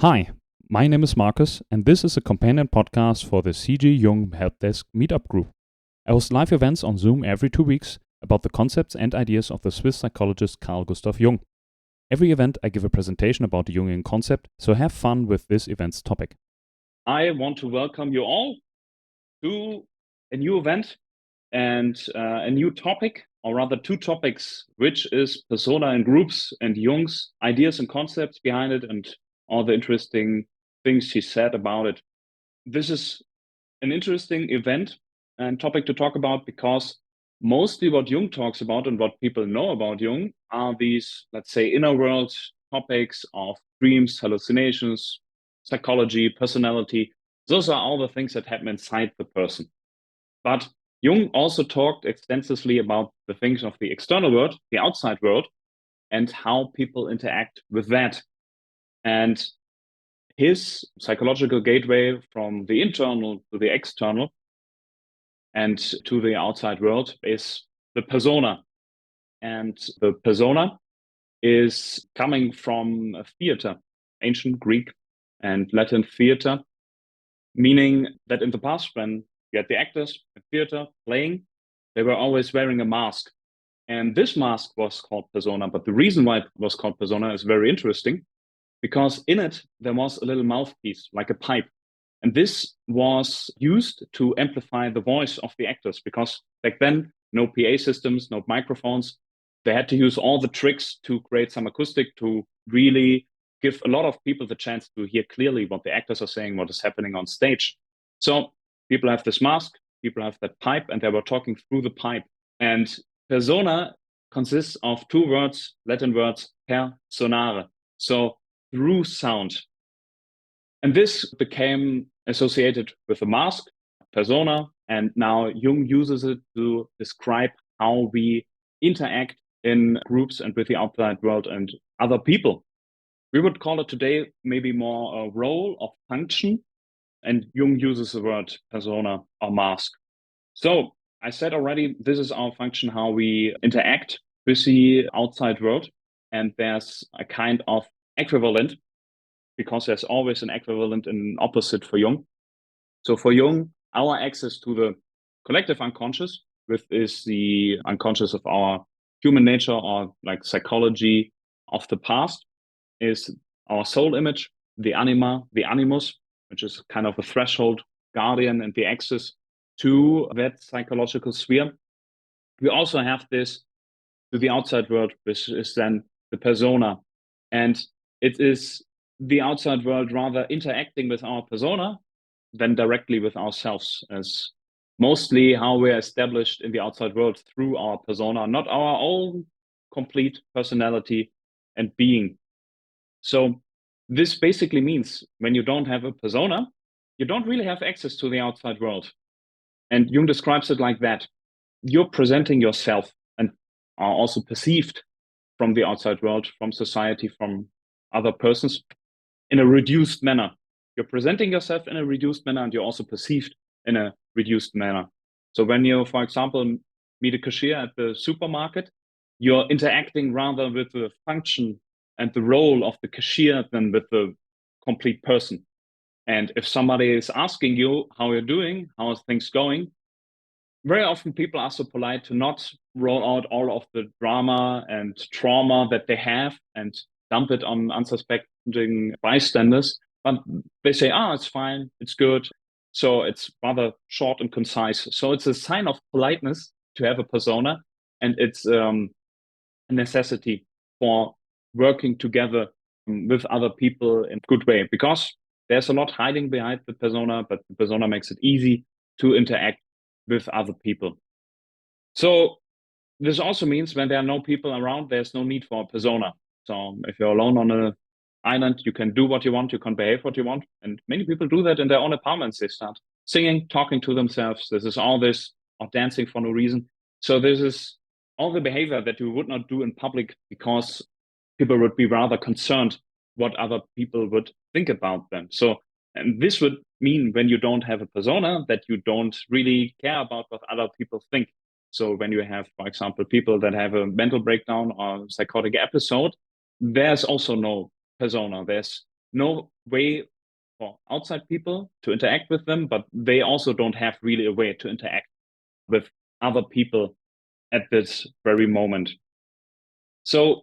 Hi, my name is Marcus, and this is a companion podcast for the CG Jung Helpdesk meetup group. I host live events on Zoom every 2 weeks about the concepts and ideas of the Swiss psychologist Carl Gustav Jung. Every event, I give a presentation about the Jungian concept, so have fun with this event's topic. I want to welcome you all to a new event and a new topic, or rather two topics, which is persona in groups and Jung's ideas and concepts behind it and all the interesting things he said about it. This is an interesting event and topic to talk about because mostly what Jung talks about and what people know about Jung are these, let's say, inner world topics of dreams, hallucinations, psychology, personality. Those are all the things that happen inside the person. But Jung also talked extensively about the things of the external world, the outside world, and how people interact with that. And his psychological gateway from the internal to the external and to the outside world is the persona. And the persona is coming from theater, ancient Greek and Latin theater, meaning that in the past, when you had the actors in theater playing, they were always wearing a mask. And this mask was called persona. But the reason why it was called persona is very interesting, because in it, there was a little mouthpiece, like a pipe. And this was used to amplify the voice of the actors, because back then, no PA systems, no microphones. They had to use all the tricks to create some acoustic to really give a lot of people the chance to hear clearly what the actors are saying, what is happening on stage. So people have this mask, people have that pipe, and they were talking through the pipe. And persona consists of two words, Latin words, per sonare, so through sound. And this became associated with the mask, persona, and now Jung uses it to describe how we interact in groups and with the outside world and other people. We would call it today maybe more a role or function, and Jung uses the word persona or mask. So I said already, this is our function, how we interact with the outside world, and there's a kind of equivalent, because there's always an equivalent and an opposite for Jung. So for Jung, our access to the collective unconscious, which is the unconscious of our human nature or like psychology of the past, is our soul image, the anima, the animus, which is kind of a threshold, guardian, and the access to that psychological sphere. We also have this to the outside world, which is then the persona. And it is the outside world rather interacting with our persona than directly with ourselves, as mostly how we're established in the outside world through our persona, not our own complete personality and being. So this basically means when you don't have a persona, you don't really have access to the outside world. And Jung describes it like that. You're presenting yourself and are also perceived from the outside world, from society, from other persons in a reduced manner. You're presenting yourself in a reduced manner, and you're also perceived in a reduced manner. So when you, for example, meet a cashier at the supermarket, you're interacting rather with the function and the role of the cashier than with the complete person. And if somebody is asking you how you're doing, how are things going, very often people are so polite to not roll out all of the drama and trauma that they have and dump it on unsuspecting bystanders. But they say, it's fine, it's good. So it's rather short and concise. So it's a sign of politeness to have a persona, and it's a necessity for working together with other people in a good way, because there's a lot hiding behind the persona, but the persona makes it easy to interact with other people. So this also means when there are no people around, there's no need for a persona. So if you're alone on an island, you can do what you want, you can behave what you want. And many people do that in their own apartments. They start singing, talking to themselves. This is all this, or dancing for no reason. So this is all the behavior that you would not do in public, because people would be rather concerned what other people would think about them. So, and this would mean when you don't have a persona, that you don't really care about what other people think. So when you have, for example, people that have a mental breakdown or psychotic episode, there's also no persona. There's no way for outside people to interact with them, but they also don't have really a way to interact with other people at this very moment. So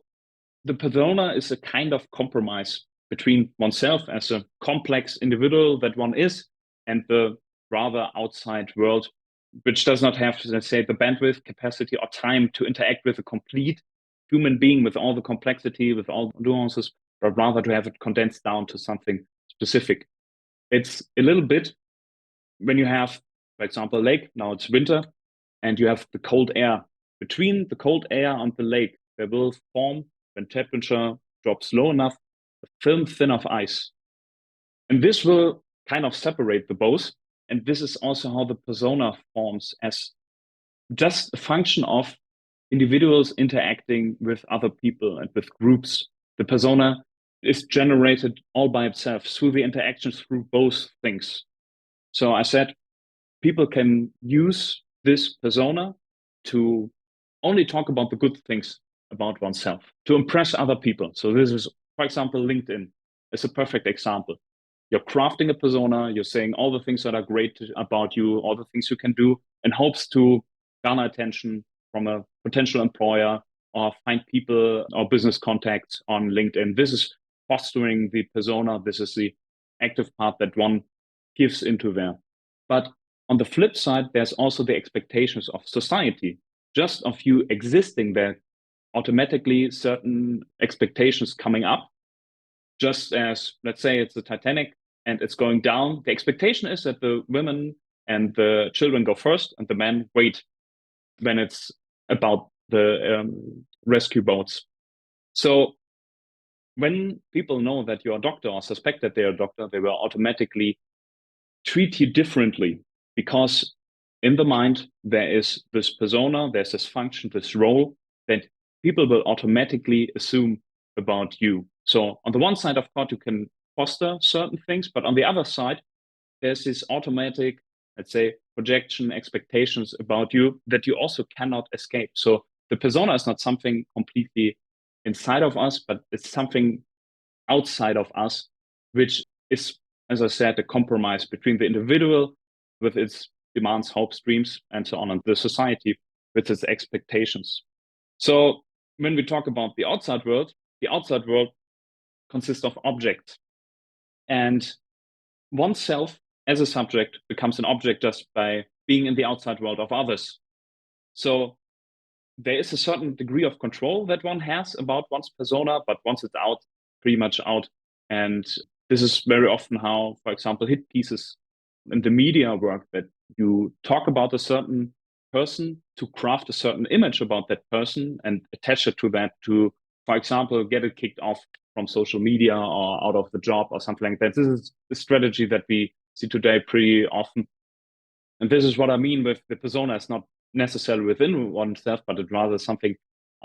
the persona is a kind of compromise between oneself as a complex individual that one is and the rather outside world, which does not have, let's say, the bandwidth, capacity, or time to interact with a complete human being with all the complexity, with all the nuances, but rather to have it condensed down to something specific. It's a little bit when you have, for example, a lake, now it's winter, and you have the cold air. Between the cold air and the lake, there will form, when temperature drops low enough, a film thin of ice. And this will kind of separate the both. And this is also how the persona forms, as just a function of individuals interacting with other people and with groups. The persona is generated all by itself through the interactions through both things. So I said people can use this persona to only talk about the good things about oneself, to impress other people. So this is, for example, LinkedIn is a perfect example. You're crafting a persona, you're saying all the things that are great about you, all the things you can do, in hopes to garner attention from a potential employer or find people or business contacts on LinkedIn. This is fostering the persona. This is the active part that one gives into there. But on the flip side, there's also the expectations of society. Just of you existing there, automatically certain expectations coming up. Just as, let's say, it's the Titanic and it's going down, the expectation is that the women and the children go first and the men wait when it's about the rescue boats. So when people know that you're a doctor or suspect that they're a doctor, they will automatically treat you differently, because in the mind there is this persona, there's this function, this role that people will automatically assume about you. So on the one side, of course, you can foster certain things, but on the other side, there's this automatic, let's say, projection, expectations about you that you also cannot escape. So the persona is not something completely inside of us, but it's something outside of us, which is, as I said, a compromise between the individual with its demands, hopes, dreams, and so on, and the society with its expectations. So when we talk about the outside world consists of objects. And oneself as a subject becomes an object just by being in the outside world of others. So there is a certain degree of control that one has about one's persona, but once it's out, pretty much out. And this is very often how, for example, hit pieces in the media work, that you talk about a certain person to craft a certain image about that person and attach it to that to, for example, get it kicked off from social media or out of the job or something like that. This is a strategy that we see today pretty often. And this is what I mean with the persona is not necessarily within oneself, but it's rather something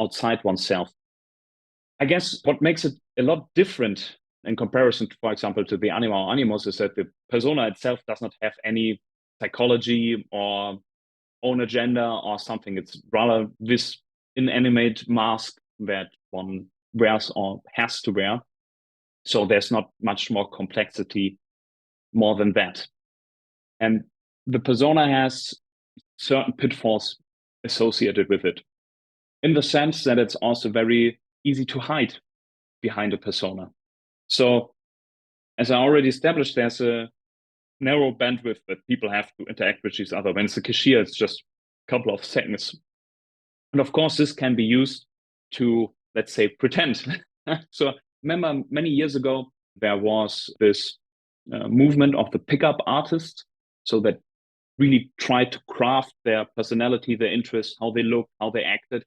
outside oneself. I guess what makes it a lot different in comparison, to, for example, to the anima or animus, is that the persona itself does not have any psychology or own agenda or something. It's rather this inanimate mask that one wears or has to wear. So there's not much more complexity more than that. And the persona has certain pitfalls associated with it, in the sense that it's also very easy to hide behind a persona. So as I already established, there's a narrow bandwidth that people have to interact with each other. When it's a cashier, it's just a couple of seconds. And of course, this can be used to, let's say, pretend. So remember many years ago, there was this movement of the pickup artist. So that really tried to craft their personality, their interests, how they look, how they acted,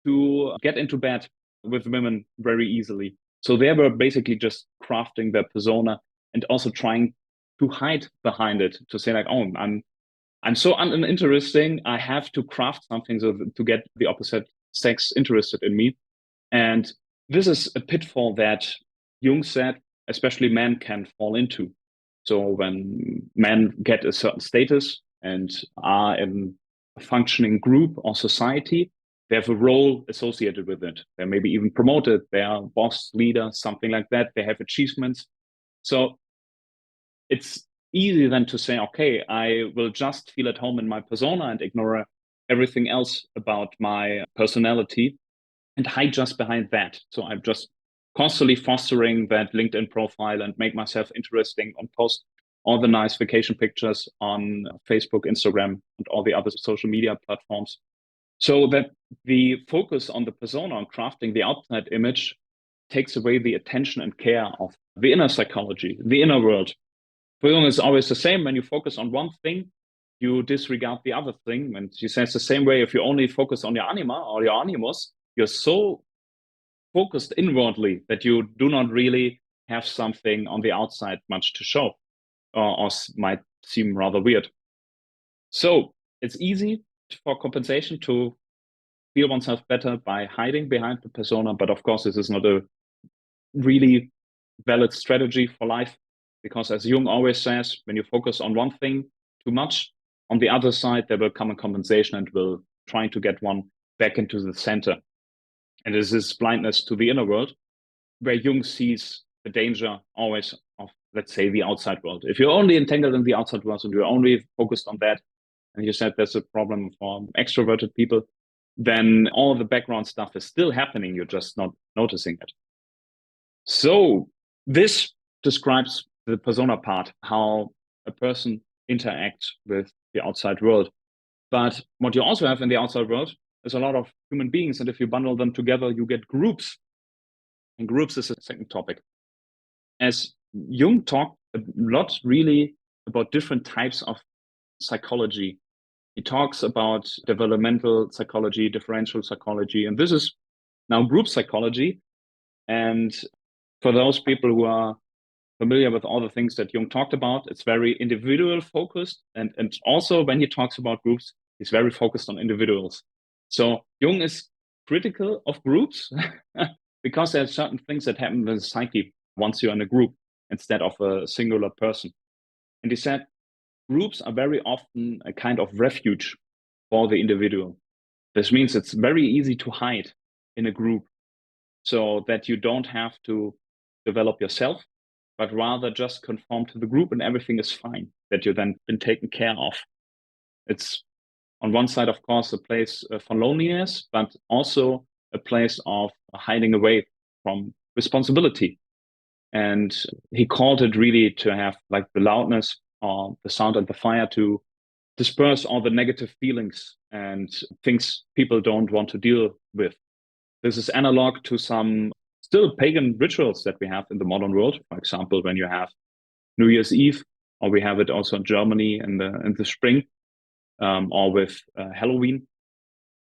to get into bed with women very easily. So they were basically just crafting their persona and also trying to hide behind it, to say like, oh, I'm so uninteresting. I have to craft something so to get the opposite sex interested in me. And this is a pitfall that Jung said, especially men can fall into. So when men get a certain status and are in a functioning group or society, they have a role associated with it. They're maybe even promoted. They are boss, leader, something like that. They have achievements. So it's easy then to say, okay, I will just feel at home in my persona and ignore everything else about my personality and hide just behind that. So I'm just constantly fostering that LinkedIn profile and make myself interesting and post all the nice vacation pictures on Facebook, Instagram, and all the other social media platforms. So that the focus on the persona and crafting the outside image takes away the attention and care of the inner psychology, the inner world. For Jung, it's always the same. When you focus on one thing, you disregard the other thing. And she says the same way, if you only focus on your anima or your animus, you're so focused inwardly that you do not really have something on the outside much to show, or might seem rather weird. So it's easy for compensation to feel oneself better by hiding behind the persona. But of course, this is not a really valid strategy for life, because as Jung always says, when you focus on one thing too much, on the other side, there will come a compensation and will try to get one back into the center. And this is blindness to the inner world, where Jung sees the danger always of, let's say, the outside world. If you're only entangled in the outside world and you're only focused on that, and you said there's a problem for extroverted people, then all the background stuff is still happening. You're just not noticing it. So this describes the persona part, how a person interacts with the outside world. But what you also have in the outside world is a lot of human beings. And if you bundle them together, you get groups. And groups is a second topic. As Jung talked a lot really about different types of psychology. He talks about developmental psychology, differential psychology, and this is now group psychology. And for those people who are familiar with all the things that Jung talked about, it's very individual focused. And also when he talks about groups, he's very focused on individuals. So Jung is critical of groups because there are certain things that happen in the psyche once you're in a group instead of a singular person. And he said, groups are very often a kind of refuge for the individual. This means it's very easy to hide in a group so that you don't have to develop yourself, but rather just conform to the group and everything is fine, that you've then been taken care of. It's on one side, of course, a place for loneliness, but also a place of hiding away from responsibility. And he called it really to have like the loudness or the sound and the fire to disperse all the negative feelings and things people don't want to deal with. This is analog to some still pagan rituals that we have in the modern world. For example, when you have New Year's Eve, or we have it also in Germany in the spring, or with Halloween,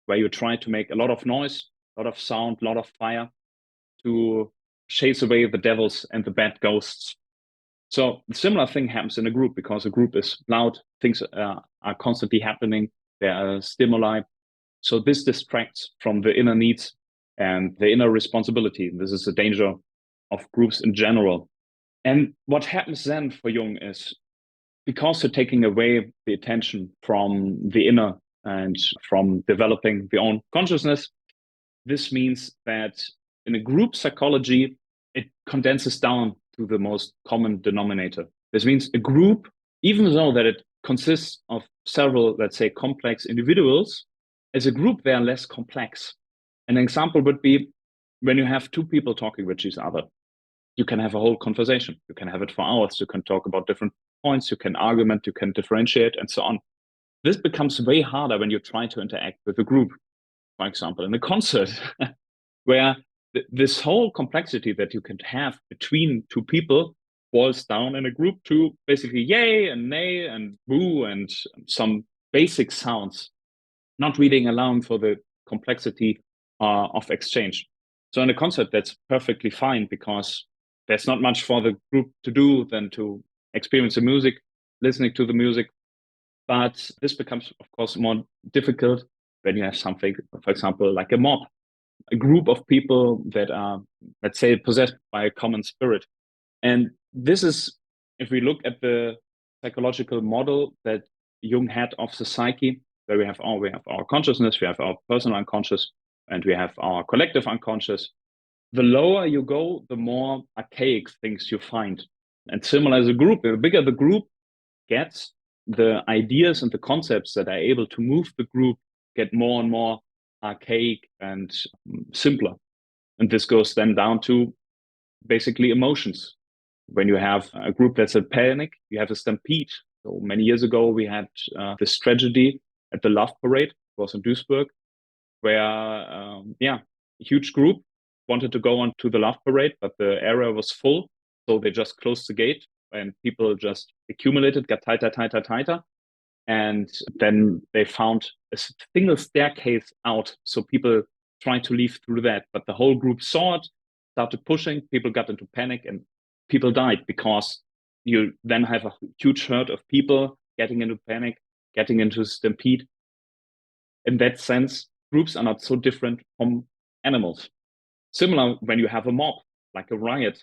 where you try to make a lot of noise, a lot of sound, a lot of fire to chase away the devils and the bad ghosts. So a similar thing happens in a group because a group is loud, things are constantly happening, there are stimuli. So this distracts from the inner needs and the inner responsibility. This is the danger of groups in general. And what happens then for Jung is, because you're taking away the attention from the inner and from developing the own consciousness, this means that in a group psychology, it condenses down to the most common denominator. This means a group, even though that it consists of several, let's say, complex individuals, as a group, they are less complex. An example would be when you have two people talking with each other. You can have a whole conversation. You can have it for hours. You can talk about different points. You can argument. You can differentiate and so on. This becomes way harder when you try to interact with a group. For example, in a concert, where this whole complexity that you can have between two people boils down in a group to basically yay and nay and boo and some basic sounds, not really allowing for the complexity of exchange. So in a concert, that's perfectly fine because there's not much for the group to do than to experience the music, listening to the music. But this becomes, of course, more difficult when you have something, for example, like a mob, a group of people that are, let's say, possessed by a common spirit. And this is, if we look at the psychological model that Jung had of the psyche, where we have our consciousness, we have our personal unconscious, and we have our collective unconscious. The lower you go, the more archaic things you find. And similar as a group, the bigger the group gets, the ideas and the concepts that are able to move the group get more and more archaic and simpler. And this goes then down to basically emotions. When you have a group that's in panic, you have a stampede. So many years ago, we had this tragedy at the Love Parade. It was in Duisburg, where, a huge group wanted to go on to the Love Parade, but the area was full. So they just closed the gate and people just accumulated, got tighter, tighter, tighter. And then they found a single staircase out. So people tried to leave through that, but the whole group saw it, started pushing, people got into panic and people died because you then have a huge herd of people getting into panic, getting into stampede. In that sense, groups are not so different from animals. Similar when you have a mob, like a riot,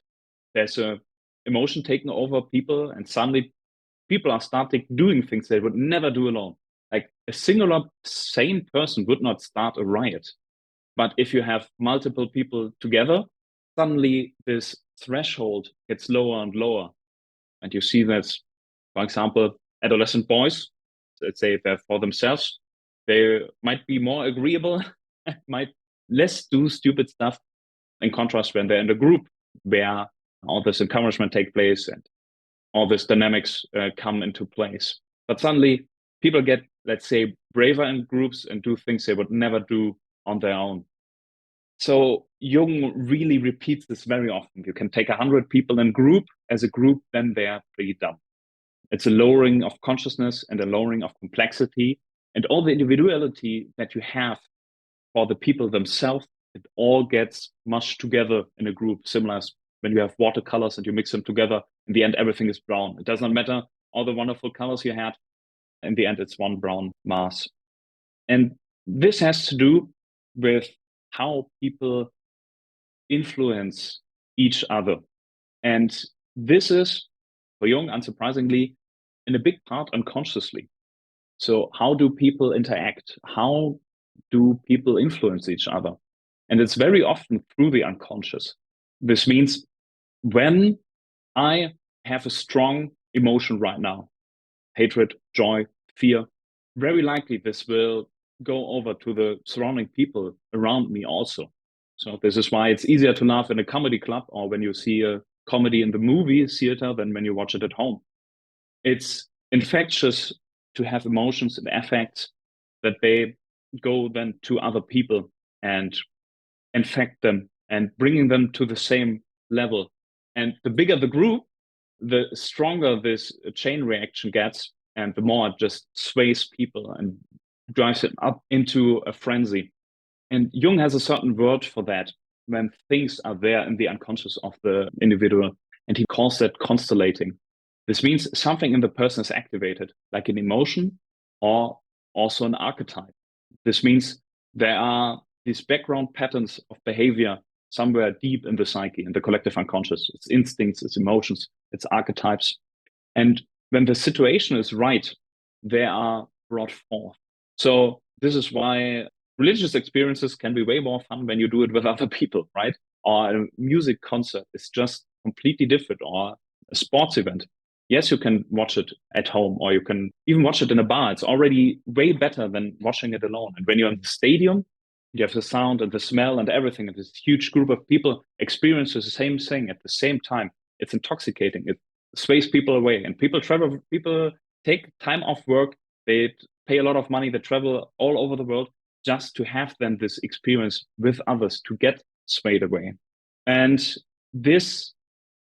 there's a emotion taking over people and suddenly people are starting doing things they would never do alone. Like a singular sane person would not start a riot. But if you have multiple people together, suddenly this threshold gets lower and lower. And you see that, for example, adolescent boys, let's say if they're for themselves, they might be more agreeable, might less do stupid stuff, in contrast when they're in a group where all this encouragement take place and all these dynamics come into place. But suddenly people get, let's say, braver in groups and do things they would never do on their own. So Jung really repeats this very often. You can take 100 people in group as a group, then they are pretty dumb. It's a lowering of consciousness and a lowering of complexity and all the individuality that you have for the people themselves. It all gets mushed together in a group, similar as when you have watercolors and you mix them together. In the end, everything is brown. It does not matter all the wonderful colors you had. In the end, it's one brown mass. And this has to do with how people influence each other. And this is, for Jung, unsurprisingly, in a big part unconsciously. So how do people interact? How do people influence each other? And it's very often through the unconscious. This means when I have a strong emotion right now, hatred, joy, fear, very likely this will go over to the surrounding people around me also. So this is why it's easier to laugh in a comedy club or when you see a comedy in the movie theater than when you watch it at home. It's infectious to have emotions and affects that they go then to other people and infect them and bringing them to the same level. And the bigger the group, the stronger this chain reaction gets and the more it just sways people and drives it up into a frenzy. And Jung has a certain word for that when things are there in the unconscious of the individual, and he calls that constellating. This means something in the person is activated, like an emotion or also an archetype. This means there are these background patterns of behavior somewhere deep in the psyche, in the collective unconscious. It's instincts, it's emotions, it's archetypes. And when the situation is right, they are brought forth. So this is why religious experiences can be way more fun when you do it with other people, right? Or a music concert is just completely different, or a sports event. Yes, you can watch it at home, or you can even watch it in a bar. It's already way better than watching it alone. And when you're in the stadium, you have the sound and the smell and everything, and this huge group of people experiences the same thing at the same time. It's intoxicating. It sways people away, and people travel. People take time off work. They pay a lot of money. They travel all over the world just to have then this experience with others to get swayed away. And this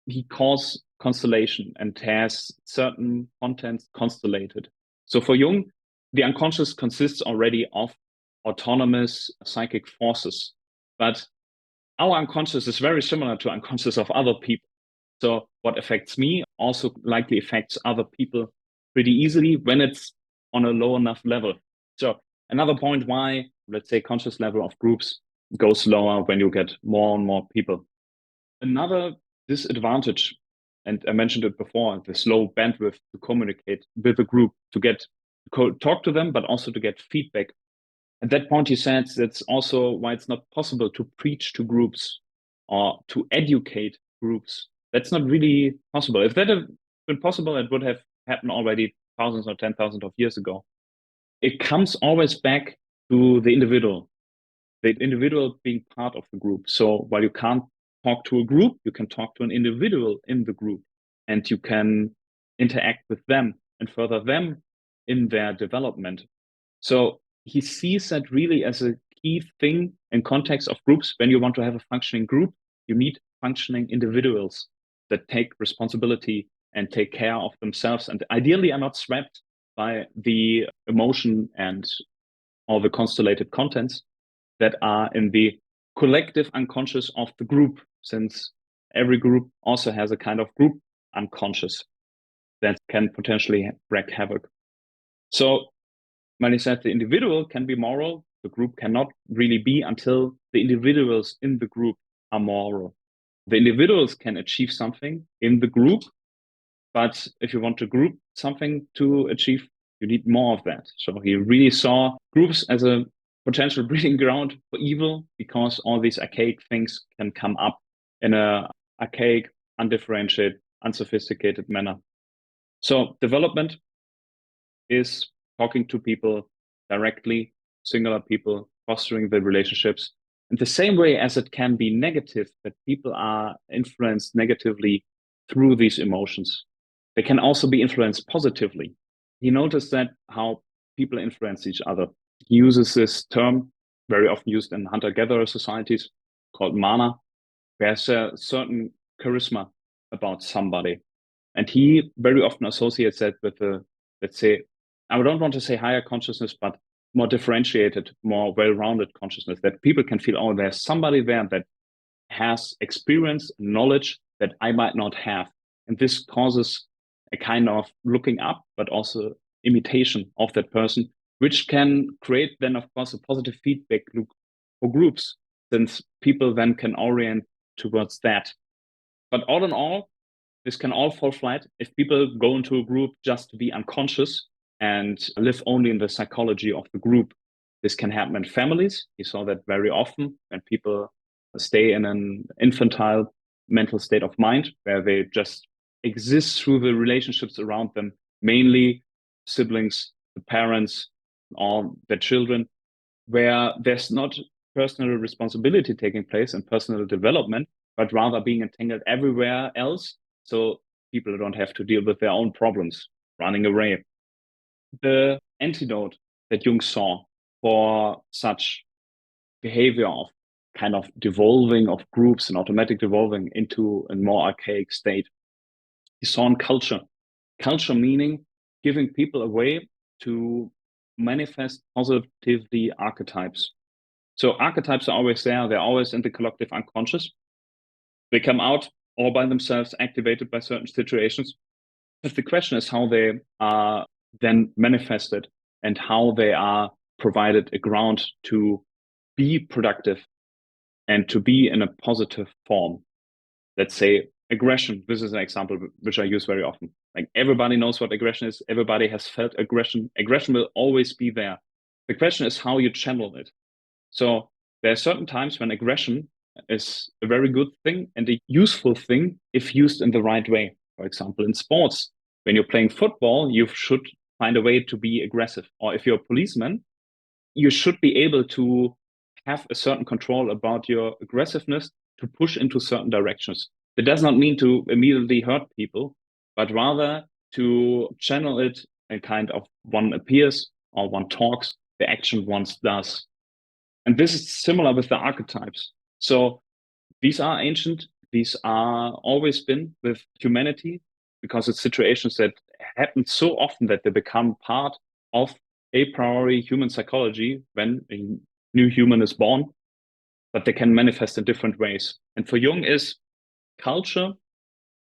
he calls constellation and has certain contents constellated. So for Jung, the unconscious consists already of autonomous psychic forces, but our unconscious is very similar to unconscious of other people. So what affects me also likely affects other people pretty easily when it's on a low enough level. So another point why, let's say, conscious level of groups goes lower when you get more and more people. Another disadvantage, and I mentioned it before, the slow bandwidth to communicate with a group, to get talk to them, but also to get feedback. At that point, he said that's also why it's not possible to preach to groups or to educate groups, That's not really possible. If that had been possible, it would have happened already thousands or 10,000 of years ago. It comes always back to the individual being part of the group. So while you can't talk to a group, you can talk to an individual in the group, and you can interact with them and further them in their development. So he sees that really as a key thing in context of groups. When you want to have a functioning group, you need functioning individuals that take responsibility and take care of themselves, and ideally are not swept by the emotion and all the constellated contents that are in the collective unconscious of the group, since every group also has a kind of group unconscious that can potentially wreak havoc. So when he said the individual can be moral, the group cannot really be until the individuals in the group are moral. The individuals can achieve something in the group, but if you want to group something to achieve, you need more of that. So he really saw groups as a potential breeding ground for evil, because all these archaic things can come up in a archaic, undifferentiated, unsophisticated manner. So development is talking to people directly, singular people, fostering the relationships. In the same way as it can be negative, that people are influenced negatively through these emotions, they can also be influenced positively. He noticed that how people influence each other. He uses this term very often used in hunter-gatherer societies called mana. There's a certain charisma about somebody. And he very often associates that with the, let's say, I don't want to say higher consciousness, but more differentiated, more well-rounded consciousness, that people can feel, oh, there's somebody there that has experience, knowledge that I might not have. And this causes a kind of looking up, but also imitation of that person, which can create then, of course, a positive feedback loop for groups, since people then can orient towards that. But all in all, this can all fall flat if people go into a group just to be unconscious and live only in the psychology of the group. This can happen in families. You saw that very often when people stay in an infantile mental state of mind, where they just exist through the relationships around them, mainly siblings, the parents, or their children, where there's not personal responsibility taking place and personal development, but rather being entangled everywhere else. So people don't have to deal with their own problems, running away. The antidote that Jung saw for such behavior of kind of devolving of groups and automatic devolving into a more archaic state, he saw in culture. Culture meaning giving people a way to manifest positively archetypes. So archetypes are always there. They're always in the collective unconscious. They come out all by themselves, activated by certain situations. But the question is how they are then manifested and how they are provided a ground to be productive and to be in a positive form. Let's say aggression. This is an example which I use very often. Like, everybody knows what aggression is. Everybody has felt aggression. Aggression will always be there. The question is how you channel it. So there are certain times when aggression is a very good thing and a useful thing if used in the right way. For example, in sports, when you're playing football, you should find a way to be aggressive. Or if you're a policeman, you should be able to have a certain control about your aggressiveness to push into certain directions. It does not mean to immediately hurt people, but rather to channel it and kind of one appears or one talks, the action once does. And this is similar with the archetypes. So these are ancient. These are always been with humanity, because it's situations that happen so often that they become part of a priori human psychology when a new human is born, but they can manifest in different ways. And for Jung is culture,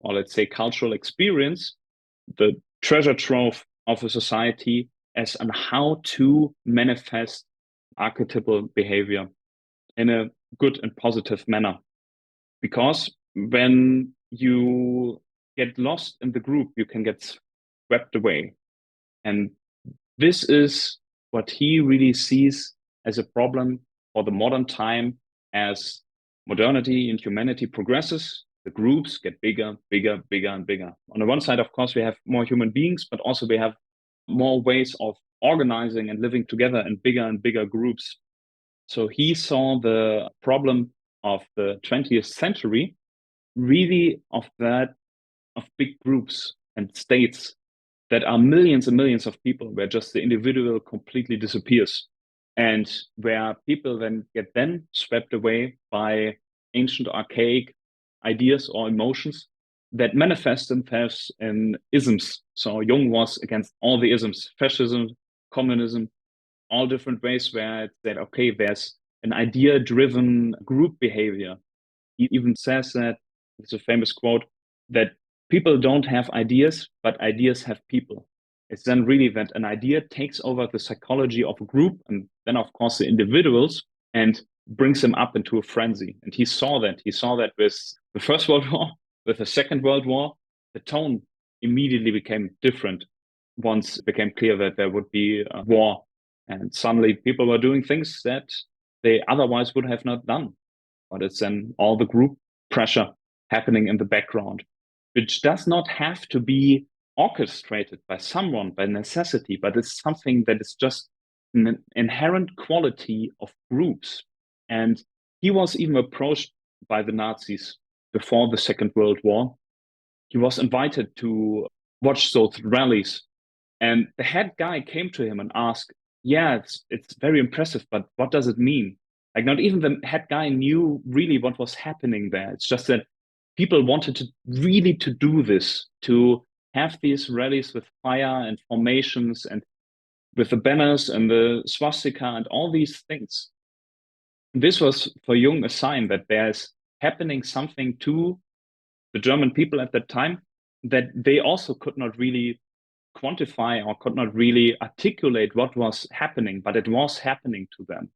or let's say cultural experience, the treasure trove of a society as on how to manifest archetypal behavior in a good and positive manner. Because when you get lost in the group, you can get swept away. And this is what he really sees as a problem for the modern time as modernity and humanity progresses. the groups get bigger, bigger, bigger, and bigger. On the one side, of course, we have more human beings, but also we have more ways of organizing and living together in bigger and bigger groups. So he saw the problem of the 20th century really of big groups and states that are millions and millions of people, where just the individual completely disappears, and where people then get swept away by ancient archaic ideas or emotions that manifest themselves in isms. So Jung was against all the isms, fascism, communism, all different ways where it's that, okay, there's an idea-driven group behavior. He even says that, it's a famous quote, that people don't have ideas, but ideas have people. It's then really that an idea takes over the psychology of a group, and then, of course, the individuals, and brings them up into a frenzy. And he saw that. He saw that with the First World War, with the Second World War. The tone immediately became different once it became clear that there would be a war. And suddenly people were doing things that they otherwise would have not done. But it's then all the group pressure happening in the background, which does not have to be orchestrated by someone by necessity, but it's something that is just an inherent quality of groups. And he was even approached by the Nazis before the Second World War. He was invited to watch those rallies, and the head guy came to him and asked, yeah, it's very impressive, but what does it mean? Like, not even the head guy knew really what was happening there. It's just that people wanted to really to do this, to have these rallies with fire and formations and with the banners and the swastika and all these things. This was for Jung a sign that there's happening something to the German people at that time that they also could not really quantify or could not really articulate what was happening, but it was happening to them.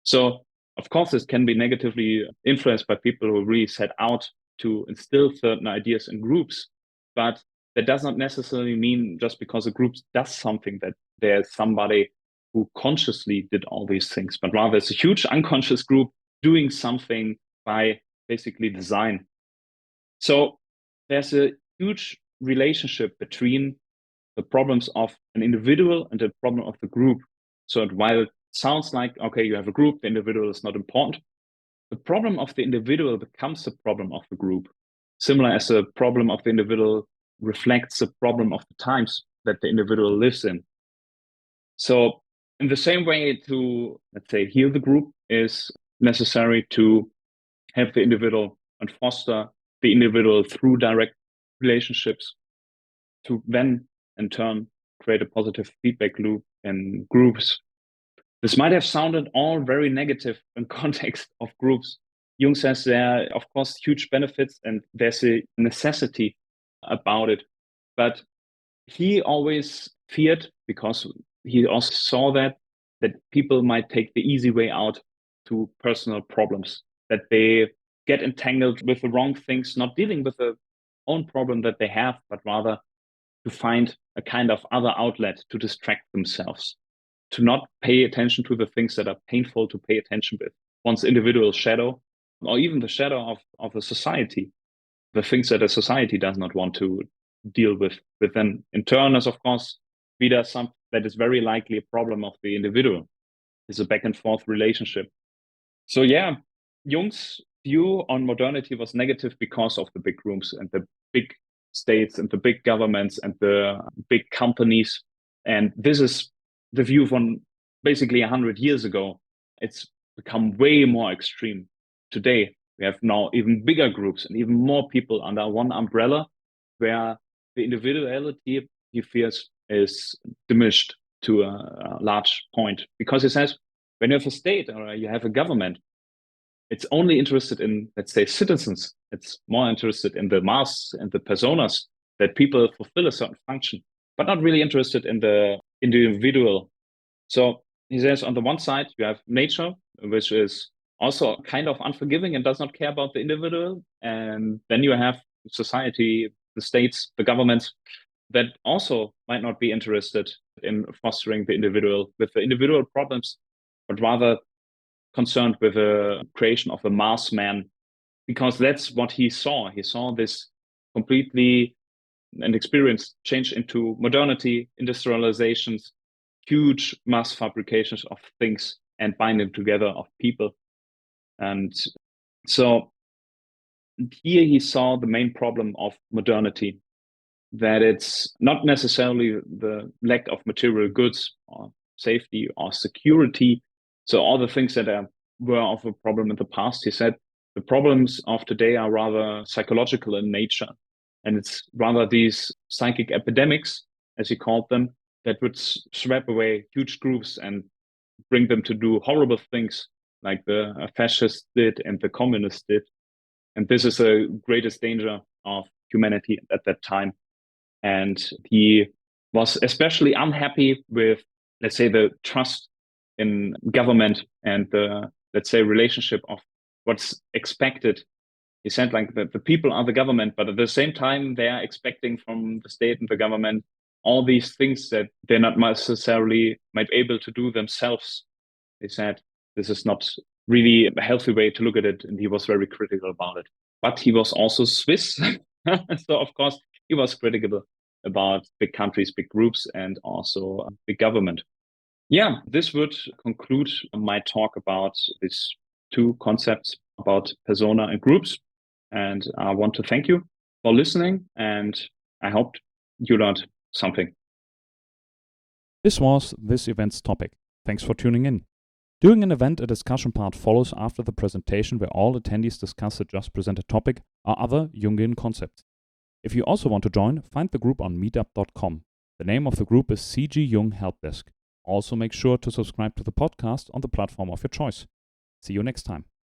So, of course, this can be negatively influenced by people who really set out to instill certain ideas in groups, but that does not necessarily mean just because a group does something that there's somebody who consciously did all these things, but rather it's a huge unconscious group doing something by basically design. So there's a huge relationship between the problems of an individual and the problem of the group. So while it sounds like, okay, you have a group, the individual is not important, the problem of the individual becomes the problem of the group, similar as the problem of the individual reflects the problem of the times that the individual lives in. So in the same way, to, let's say, heal the group is necessary to help the individual and foster the individual through direct relationships, to then in turn create a positive feedback loop in groups. This might have sounded all very negative in context of groups. Jung says there are, of course, huge benefits and there's a necessity about it. But he always feared, because he also saw that people might take the easy way out to personal problems, that they get entangled with the wrong things, not dealing with the own problem that they have, but rather to find a kind of other outlet to distract themselves, to not pay attention to the things that are painful to pay attention with. One's individual shadow, or even the shadow of a society, the things that a society does not want to deal with. But then in turn is, of course, wieder something that is very likely a problem of the individual. It's a back and forth relationship. So yeah, Jung's view on modernity was negative because of the big rooms and the big states and the big governments and the big companies. And this is the view from basically 100 years ago. It's become way more extreme. Today, we have now even bigger groups and even more people under one umbrella, where the individuality, he fears, is diminished to a large point. Because he says, when you have a state or you have a government, it's only interested in, let's say, citizens. It's more interested in the mass and the personas, that people fulfill a certain function, but not really interested in the individual. So he says, on the one side, you have nature, which is also kind of unforgiving and does not care about the individual. And then you have society, the states, the governments, that also might not be interested in fostering the individual with the individual problems, but rather concerned with the creation of a mass man because that's what he saw. He saw this completely and experience change into modernity, industrializations, huge mass fabrications of things and binding together of people. And so here he saw the main problem of modernity, that it's not necessarily the lack of material goods or safety or security. So all the things that were of a problem in the past, he said, the problems of today are rather psychological in nature. And it's rather these psychic epidemics, as he called them, that would sweep away huge groups and bring them to do horrible things like the fascists did and the communists did. And this is the greatest danger of humanity at that time. And he was especially unhappy with, let's say, the trust in government and the, let's say, relationship of what's expected. He said like the people are the government, but at the same time, they are expecting from the state and the government all these things that they're not necessarily might be able to do themselves. He said this is not really a healthy way to look at it, and he was very critical about it. But he was also Swiss, so of course he was critical about big countries, big groups, and also big government. Yeah, this would conclude my talk about these two concepts about persona and groups. And I want to thank you for listening, and I hope you learned something. This was this event's topic. Thanks for tuning in. During an event, a discussion part follows after the presentation where all attendees discuss the just presented topic or other Jungian concepts. If you also want to join, find the group on meetup.com. The name of the group is CG Jung Helpdesk. Also make sure to subscribe to the podcast on the platform of your choice. See you next time.